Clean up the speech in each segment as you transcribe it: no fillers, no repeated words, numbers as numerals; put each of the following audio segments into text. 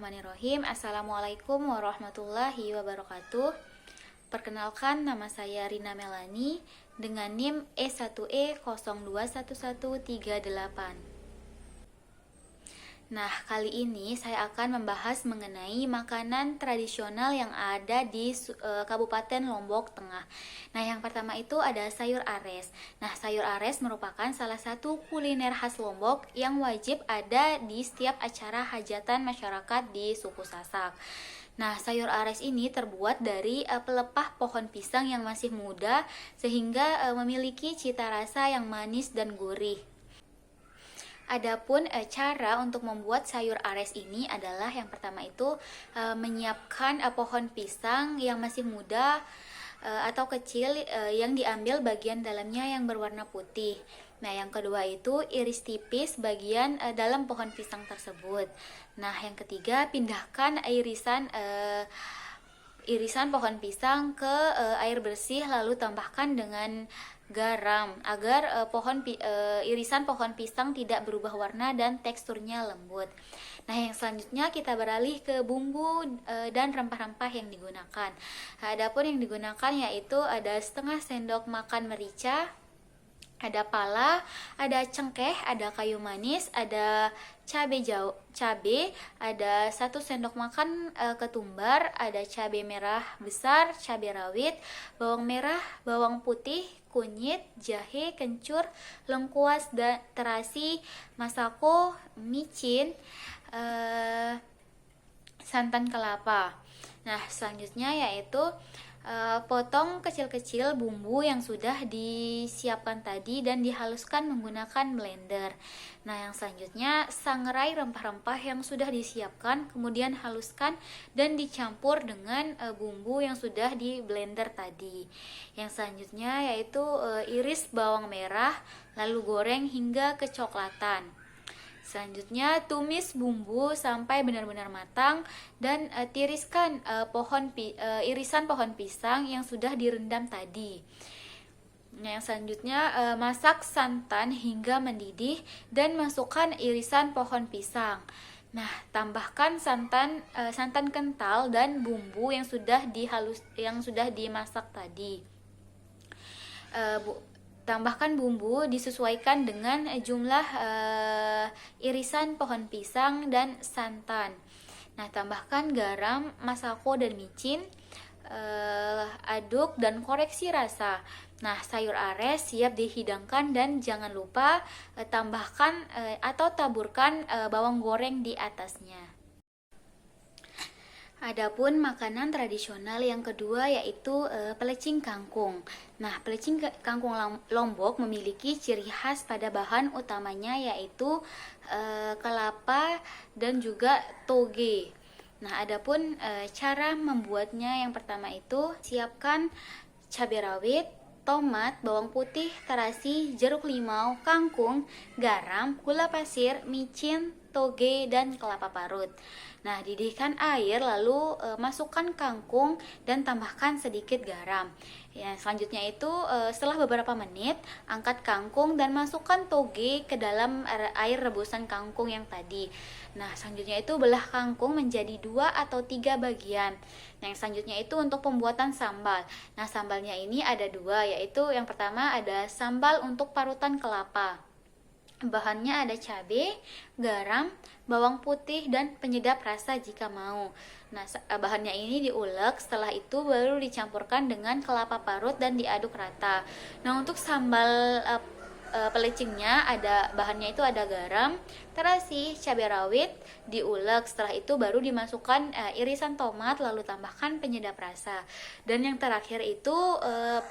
Bismillahirrahmanirrahim. Assalamualaikum warahmatullahi wabarakatuh. Perkenalkan, nama saya Rina Melani dengan NIM E1E021138. Nah, kali ini saya akan membahas mengenai makanan tradisional yang ada di Kabupaten Lombok Tengah. Nah, yang pertama itu ada sayur ares. Nah, sayur ares merupakan salah satu kuliner khas Lombok yang wajib ada di setiap acara hajatan masyarakat di suku Sasak. Nah, sayur ares ini terbuat dari pelepah pohon pisang yang masih muda sehingga memiliki cita rasa yang manis dan gurih. Adapun cara untuk membuat sayur ares ini adalah yang pertama itu menyiapkan pohon pisang yang masih muda atau kecil yang diambil bagian dalamnya yang berwarna putih. Nah, yang kedua itu iris tipis bagian dalam pohon pisang tersebut. Nah, yang ketiga pindahkan irisan pohon pisang ke air bersih lalu tambahkan dengan garam agar irisan pohon pisang tidak berubah warna dan teksturnya lembut. Nah, yang selanjutnya kita beralih ke bumbu dan rempah-rempah yang digunakan. Adapun yang digunakan yaitu ada setengah sendok makan merica, ada pala, ada cengkeh, ada kayu manis, ada cabai, ada 1 sendok makan ketumbar, ada cabai merah besar, cabai rawit, bawang merah, bawang putih, kunyit, jahe, kencur, lengkuas, dan terasi, masako, micin, santan kelapa. Nah, selanjutnya yaitu potong kecil-kecil bumbu yang sudah disiapkan tadi dan dihaluskan menggunakan blender. Nah, yang selanjutnya sangrai rempah-rempah yang sudah disiapkan, kemudian haluskan dan dicampur dengan bumbu yang sudah di blender tadi. Yang selanjutnya yaitu iris bawang merah, lalu goreng hingga kecoklatan. Selanjutnya tumis bumbu sampai benar-benar matang dan tiriskan irisan pohon pisang yang sudah direndam tadi. Nah, yang selanjutnya masak santan hingga mendidih dan masukkan irisan pohon pisang. Nah, tambahkan santan kental dan bumbu yang sudah dimasak tadi. Tambahkan bumbu disesuaikan dengan jumlah irisan pohon pisang dan santan. Nah, tambahkan garam, masako, dan micin. Aduk dan koreksi rasa. Nah, sayur ares siap dihidangkan dan jangan lupa tambahkan atau taburkan bawang goreng di atasnya. Adapun makanan tradisional yang kedua yaitu pelecing kangkung. Nah, pelecing kangkung Lombok memiliki ciri khas pada bahan utamanya yaitu kelapa dan juga toge. Nah, adapun cara membuatnya yang pertama itu siapkan cabai rawit, tomat, bawang putih, terasi, jeruk limau, kangkung, garam, gula pasir, micin, toge, dan kelapa parut. Nah, didihkan air lalu masukkan kangkung dan tambahkan sedikit garam. Ya, selanjutnya itu setelah beberapa menit angkat kangkung dan masukkan toge ke dalam air rebusan kangkung yang tadi. Nah, selanjutnya itu belah kangkung menjadi 2 atau 3 bagian. Nah, yang selanjutnya itu untuk pembuatan sambal. Nah, sambalnya ini ada 2, yaitu yang pertama ada sambal untuk parutan kelapa. Bahannya ada cabai, garam, bawang putih, dan penyedap rasa jika mau. Nah, bahannya ini diulek, setelah itu baru dicampurkan dengan kelapa parut dan diaduk rata. Nah, untuk sambal pelecingnya bahannya itu ada garam, terasi, cabai rawit, diulek, setelah itu baru dimasukkan irisan tomat lalu tambahkan penyedap rasa. Dan yang terakhir itu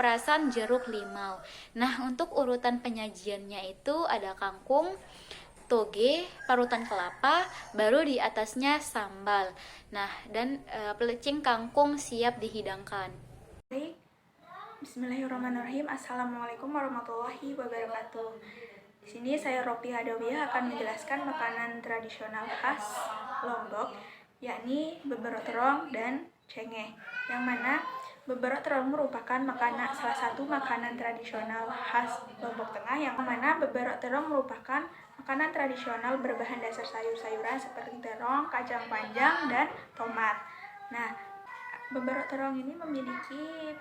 perasan jeruk limau. Nah, untuk urutan penyajiannya itu ada kangkung, toge, parutan kelapa, baru di atasnya sambal. Nah, dan pelecing kangkung siap dihidangkan. Bismillahirrahmanirrahim. Assalamualaikum warahmatullahi wabarakatuh. Di sini saya Ropi Hadawiyah akan menjelaskan makanan tradisional khas Lombok, yakni beberot terong dan cengeh. Yang mana beberot terong merupakan salah satu makanan tradisional khas Lombok Tengah, yang mana beberot terong merupakan makanan tradisional berbahan dasar sayur-sayuran seperti terong, kacang panjang, dan tomat. Nah, beberok terong ini memiliki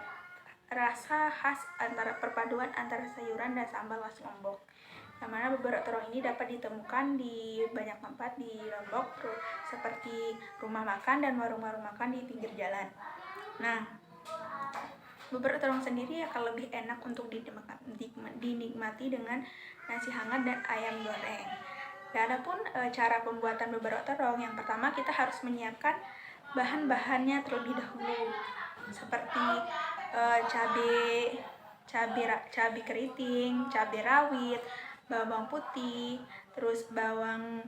rasa khas antara perpaduan antara sayuran dan sambal khas Lombok. Yang mana beberok terong ini dapat ditemukan di banyak tempat di Lombok, seperti rumah makan dan warung-warung makan di pinggir jalan. Nah, beberok terong sendiri akan lebih enak untuk dinikmati dengan nasi hangat dan ayam goreng. Dan adapun cara pembuatan beberok terong, yang pertama kita harus menyiapkan bahan-bahannya terlebih dahulu, seperti cabai keriting, cabai rawit, bawang putih, terus bawang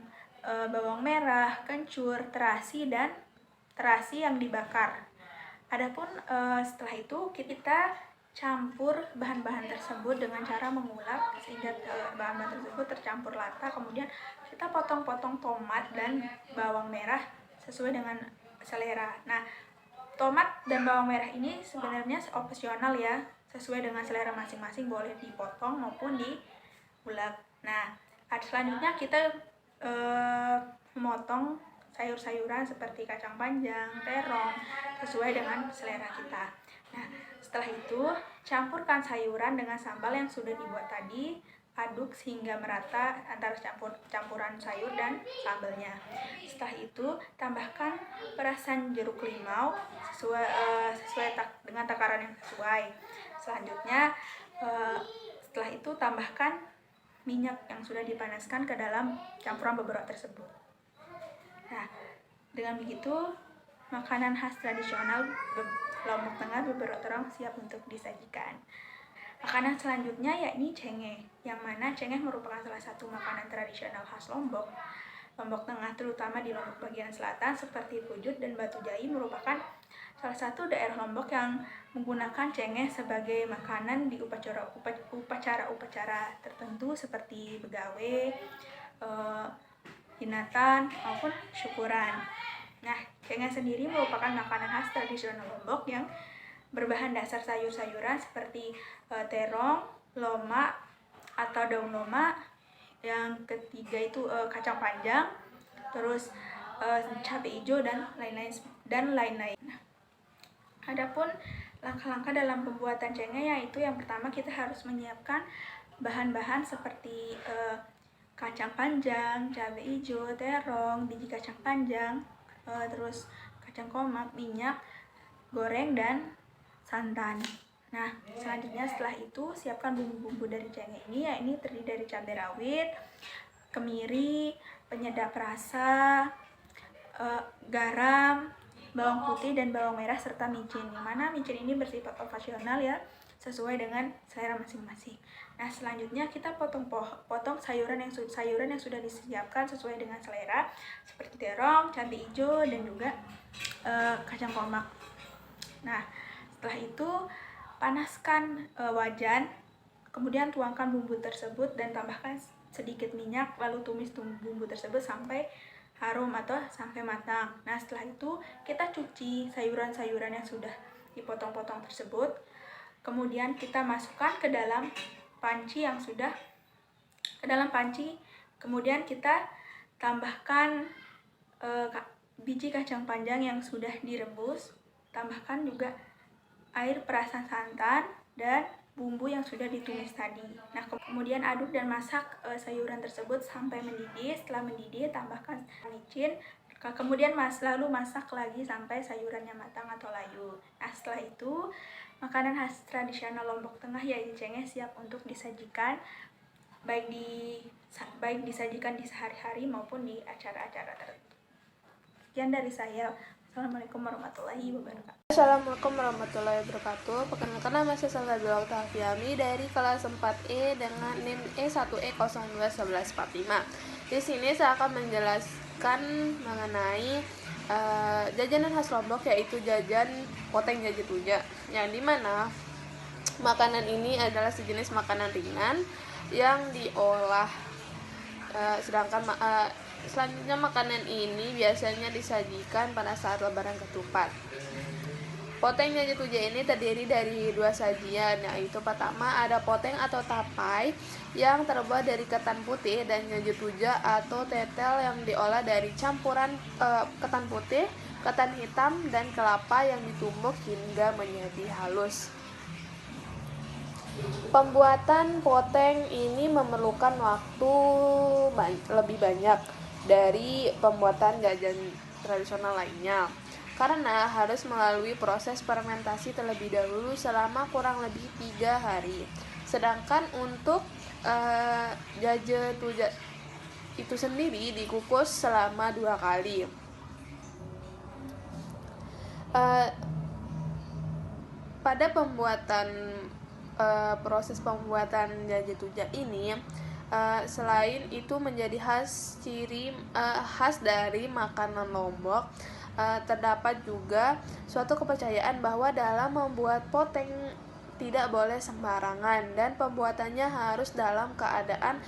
merah, kencur, terasi, dan terasi yang dibakar. Adapun setelah itu kita campur bahan-bahan tersebut dengan cara mengulek sehingga bahan-bahan tersebut tercampur rata. Kemudian kita potong-potong tomat dan bawang merah sesuai dengan selera. Nah, tomat dan bawang merah ini sebenarnya opsional ya, sesuai dengan selera masing-masing, boleh dipotong maupun diulek. Nah, selanjutnya kita memotong sayur-sayuran seperti kacang panjang, terong, sesuai dengan selera kita. Nah, setelah itu campurkan sayuran dengan sambal yang sudah dibuat tadi, aduk sehingga merata antara campuran sayur dan sambalnya. Setelah itu tambahkan perasan jeruk limau sesuai dengan takaran yang sesuai. Selanjutnya setelah itu tambahkan minyak yang sudah dipanaskan ke dalam campuran beberok tersebut. Nah, dengan begitu makanan khas tradisional Lombok Tengah beberok terong siap untuk disajikan. Makanan selanjutnya yakni cengeh, yang mana cengeh merupakan salah satu makanan tradisional khas Lombok Tengah, terutama di Lombok bagian selatan seperti Pujut dan Batu Jai merupakan salah satu daerah Lombok yang menggunakan cengeh sebagai makanan di upacara tertentu seperti begawe, hinatan, maupun syukuran. Nah, cengeh sendiri merupakan makanan khas tradisional Lombok yang berbahan dasar sayur-sayuran seperti terong, loma atau daun loma. Yang ketiga itu kacang panjang, terus cabai hijau dan lain-lain. Adapun langkah-langkah dalam pembuatan cengeh yaitu yang pertama kita harus menyiapkan bahan-bahan seperti kacang panjang, cabai hijau, terong, biji kacang panjang, terus kacang komak, minyak goreng, dan santan. Nah, selanjutnya setelah itu siapkan bumbu-bumbu dari cengeh ini, yakni terdiri dari cabai rawit, kemiri, penyedap rasa, garam, bawang putih dan bawang merah, serta micin. Yang mana micin ini bersifat opsional ya, sesuai dengan selera masing-masing. Nah, selanjutnya kita potong sayuran yang sudah disiapkan sesuai dengan selera, seperti terong, cabai hijau, dan juga kacang komak. Nah, setelah itu panaskan wajan, kemudian tuangkan bumbu tersebut dan tambahkan sedikit minyak, lalu tumis bumbu tersebut sampai harum atau sampai matang. Nah, setelah itu kita cuci sayuran-sayuran yang sudah dipotong-potong tersebut, kemudian kita masukkan ke dalam panci kemudian kita tambahkan biji kacang panjang yang sudah direbus, tambahkan juga air perasan santan dan bumbu yang sudah ditumis tadi. Nah, kemudian aduk dan masak sayuran tersebut sampai mendidih. Setelah mendidih, tambahkan micin. Kemudian lalu masak lagi sampai sayurannya matang atau layu. Nah, setelah itu makanan khas tradisional Lombok Tengah yaitu cengeh siap untuk disajikan, baik disajikan di sehari-hari maupun di acara-acara tertentu. Sekian dari saya. Assalamualaikum warahmatullahi wabarakatuh. Assalamualaikum warahmatullahi wabarakatuh. Perkenalkan, nama saya Salvador Oktaviani dari kelas 4E dengan NIM E1E021145. Di sini saya akan menjelaskan mengenai jajanan khas Lombok, yaitu jajan poteng jaji tuja, yang dimana makanan ini adalah sejenis makanan ringan yang diolah. Selanjutnya makanan ini biasanya disajikan pada saat lebaran ketupat. Poteng jaje tuja ini terdiri dari dua sajian, yaitu pertama ada poteng atau tapai yang terbuat dari ketan putih dan jaje tuja atau tetel yang diolah dari campuran ketan putih, ketan hitam, dan kelapa yang ditumbuk hingga menjadi halus. Pembuatan poteng ini memerlukan waktu lebih banyak dari pembuatan jajan tradisional lainnya, karena harus melalui proses fermentasi terlebih dahulu selama kurang lebih 3 hari. Sedangkan untuk jaje tuja itu sendiri dikukus selama 2 kali. Pada proses pembuatan jaje tuja ini, selain itu menjadi khas dari makanan Lombok, terdapat juga suatu kepercayaan bahwa dalam membuat poteng tidak boleh sembarangan dan pembuatannya harus dalam keadaan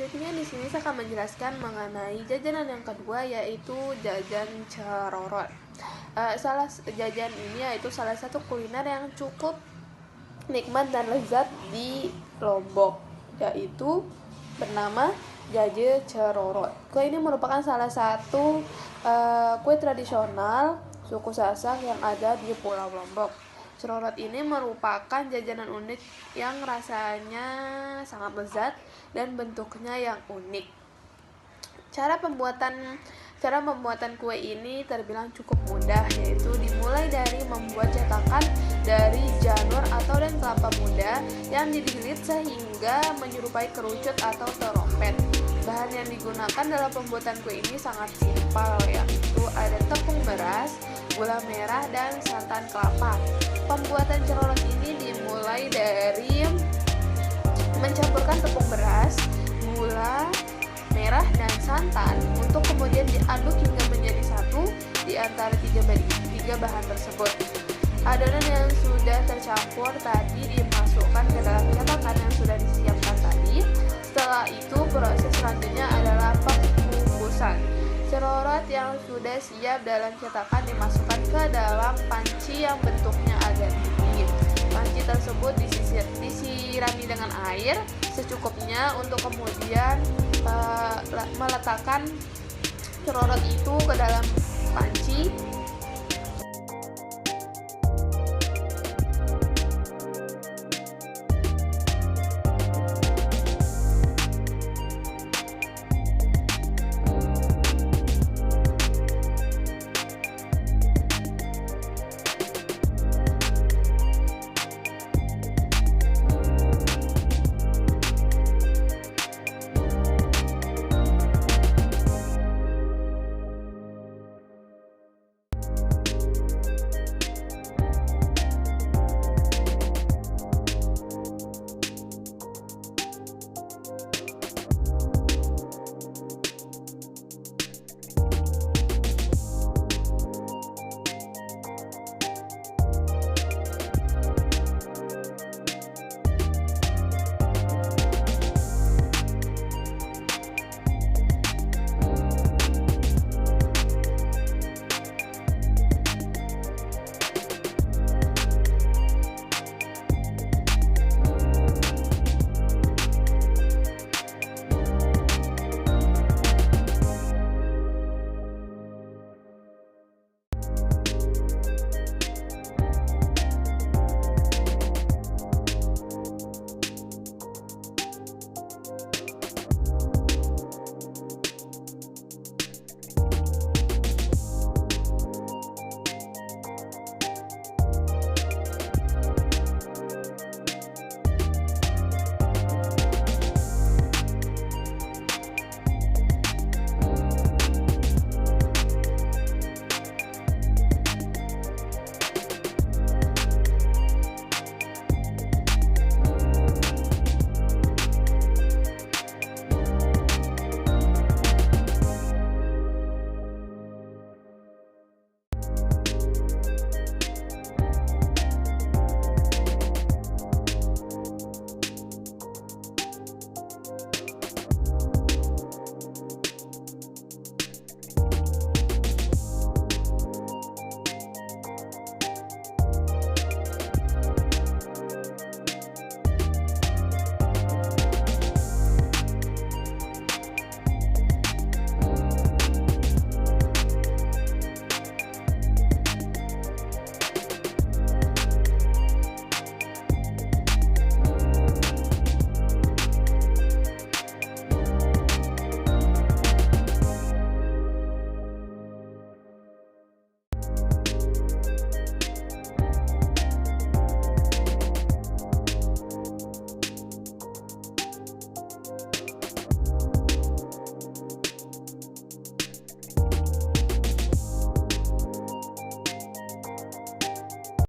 Selanjutnya di sini saya akan menjelaskan mengenai jajanan yang kedua, yaitu jajan cerorot. Jajan ini yaitu salah satu kuliner yang cukup nikmat dan lezat di Lombok, yaitu bernama jaje cerorot. Kue ini merupakan salah satu kue tradisional suku Sasak yang ada di Pulau Lombok. Cerorot ini merupakan jajanan unik yang rasanya sangat lezat dan bentuknya yang unik. Cara pembuatan kue ini terbilang cukup mudah, yaitu dimulai dari membuat cetakan dari janur atau dan kelapa muda yang dililit sehingga menyerupai kerucut atau terompet. Bahan yang digunakan dalam pembuatan kue ini sangat simpel, yaitu ada tepung beras, gula merah, dan santan kelapa. Pembuatan cerorot ini dimulai dari mencampurkan tepung beras, gula merah, dan santan untuk kemudian diaduk hingga menjadi satu di antara tiga bahan tersebut. Adonan yang sudah tercampur tadi dimasukkan ke dalam cetakan yang sudah disiapkan tadi. Setelah itu proses selanjutnya adalah pembungkusan. Cerorot yang sudah siap dalam cetakan dimasukkan ke dalam panci yang bentuknya agak tinggi. Panci tersebut disirami dengan air secukupnya untuk kemudian meletakkan cerorot itu ke dalam panci